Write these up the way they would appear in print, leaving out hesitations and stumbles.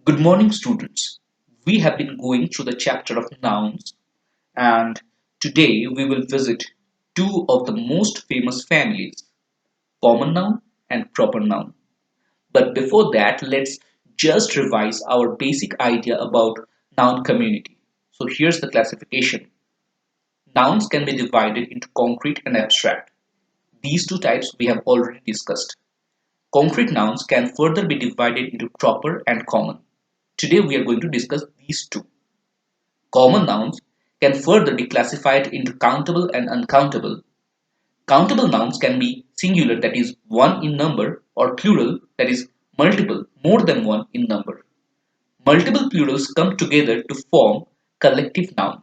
Good morning, students. We have been going through the chapter of nouns, and today we will visit two of the most famous families, common noun and proper noun. But before that, let's just revise our basic idea about noun community. So here's the classification. Nouns can be divided into concrete and abstract. These two types we have already discussed. Concrete nouns can further be divided into proper and common. Today we are going to discuss these two. Common nouns can further be classified into countable and uncountable. Countable nouns can be singular, that is one in number, or plural, that is multiple, more than one in number. Multiple plurals come together to form collective noun.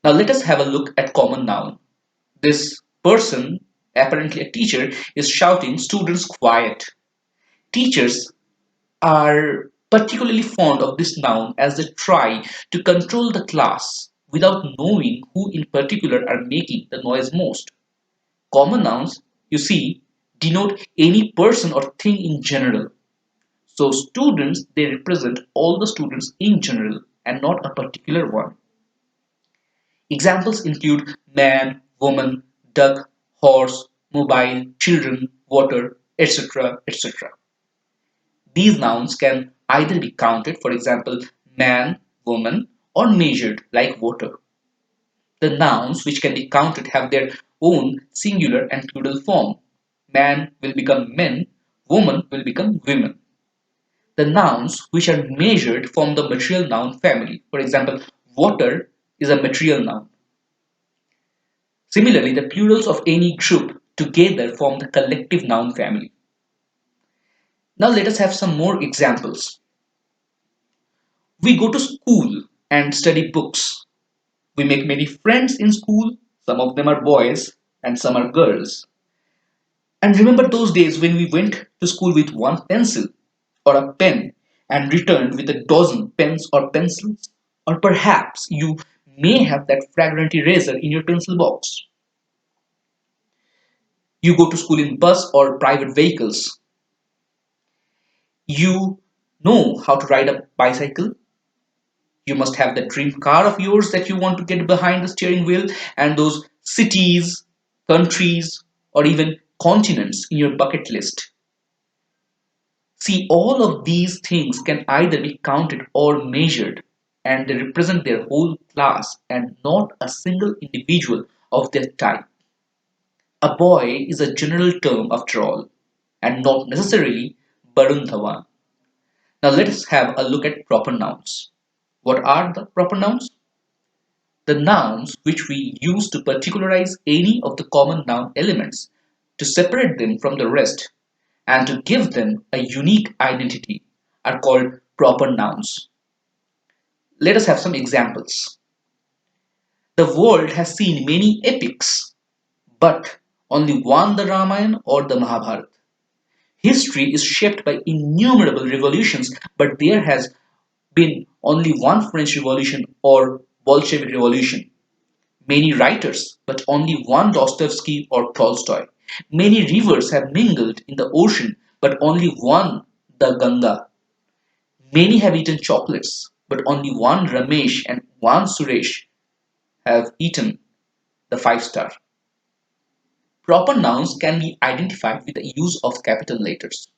Now let us have a look at common noun. This person, apparently a teacher, is shouting, "Students, quiet." Teachers are particularly fond of this noun as they try to control the class without knowing who in particular are making the noise most. Common nouns, you see, denote any person or thing in general. So students, they represent all the students in general and not a particular one. Examples include man, woman, duck, horse, mobile, children, water, etc. etc. These nouns can either be counted, for example, man, woman, or measured, like water. The nouns which can be counted have their own singular and plural form. Man will become men, woman will become women. The nouns which are measured form the material noun family. For example, water is a material noun. Similarly, the plurals of any group together form the collective noun family. Now let us have some more examples. We go to school and study books. We make many friends in school. Some of them are boys and some are girls. And remember those days when we went to school with one pencil or a pen and returned with a dozen pens or pencils? Or perhaps you may have that fragrant eraser in your pencil box. You go to school in bus or private vehicles. You know how to ride a bicycle. You must have that dream car of yours that you want to get behind the steering wheel, and those cities, countries, or even continents in your bucket list. See, all of these things can either be counted or measured, and they represent their whole class and not a single individual of their type. A boy is a general term after all, and not necessarily Barun Dhawan. Now let us have a look at proper nouns. What are the proper nouns? The nouns which we use to particularize any of the common noun elements, to separate them from the rest, and to give them a unique identity are called proper nouns. Let us have some examples. The world has seen many epics, but only one the Ramayana or the Mahabharata. History is shaped by innumerable revolutions, but there has been only one French Revolution or Bolshevik Revolution. Many writers, but only one Dostoevsky or Tolstoy. Many rivers have mingled in the ocean, but only one the Ganga. Many have eaten chocolates, but only one Ramesh and one Suresh have eaten the five star. Proper nouns can be identified with the use of capital letters.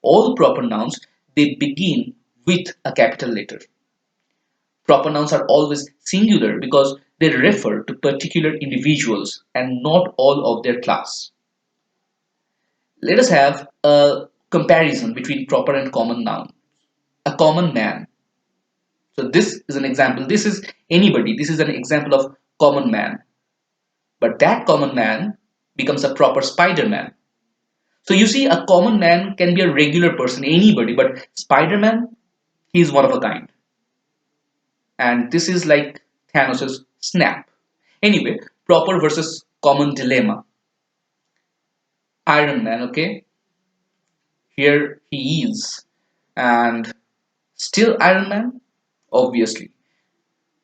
All proper nouns, they begin with a capital letter. Proper nouns are always singular because they refer to particular individuals and not all of their class. Let us have a comparison between proper and common noun. A common man. So this is an example. This is anybody. This is an example of common man. But that common man becomes a proper Spider-Man. So you see, a common man can be a regular person, anybody, but Spider-Man, he is one of a kind. And this is like Thanos' snap. Anyway, proper versus common dilemma. Iron Man, okay? Here he is. And still Iron Man? Obviously.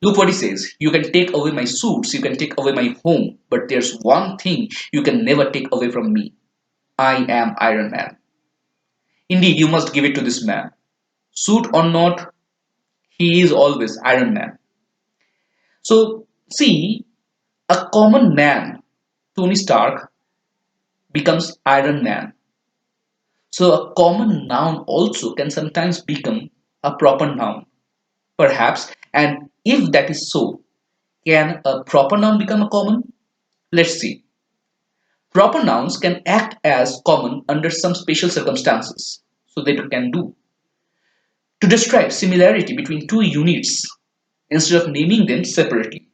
Look what he says. You can take away my suits, you can take away my home, but there's one thing you can never take away from me. I am Iron Man. Indeed, you must give it to this man. Suit or not, he is always Iron Man. So, see, a common man, Tony Stark, becomes Iron Man. So, a common noun also can sometimes become a proper noun, perhaps. And if that is so, can a proper noun become a common? Let's see. Proper nouns can act as common under some special circumstances. So, they can do. To describe similarity between two units instead of naming them separately.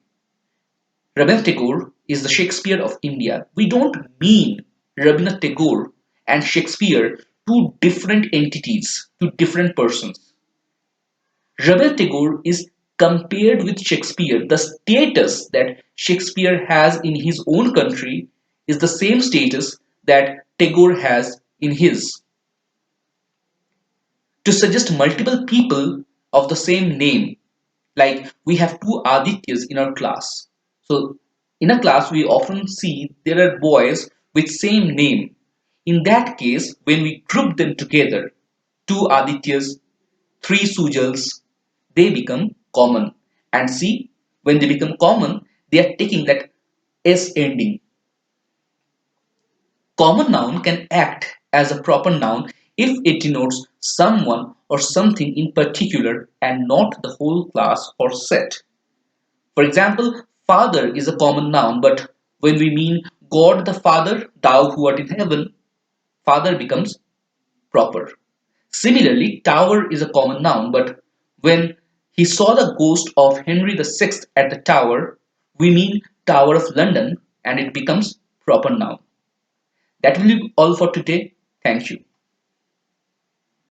Rabindranath Tagore is the Shakespeare of India. We don't mean Rabindranath Tagore and Shakespeare, two different entities, two different persons. Rabindranath Tagore is compared with Shakespeare. The status that Shakespeare has in his own country is the same status that Tagore has in his. To suggest multiple people of the same name, like we have two Adityas in our class. So in a class we often see there are boys with same name. In that case, when we group them together, two Adityas, three Sujals, they become common. And see, when they become common, they are taking that S ending. Common noun can act as a proper noun if it denotes someone or something in particular and not the whole class or set. For example, father is a common noun, but when we mean God the Father, thou who art in heaven, father becomes proper. Similarly, tower is a common noun, but when he saw the ghost of Henry VI at the tower, we mean Tower of London and it becomes proper noun. That will be all for today. Thank you.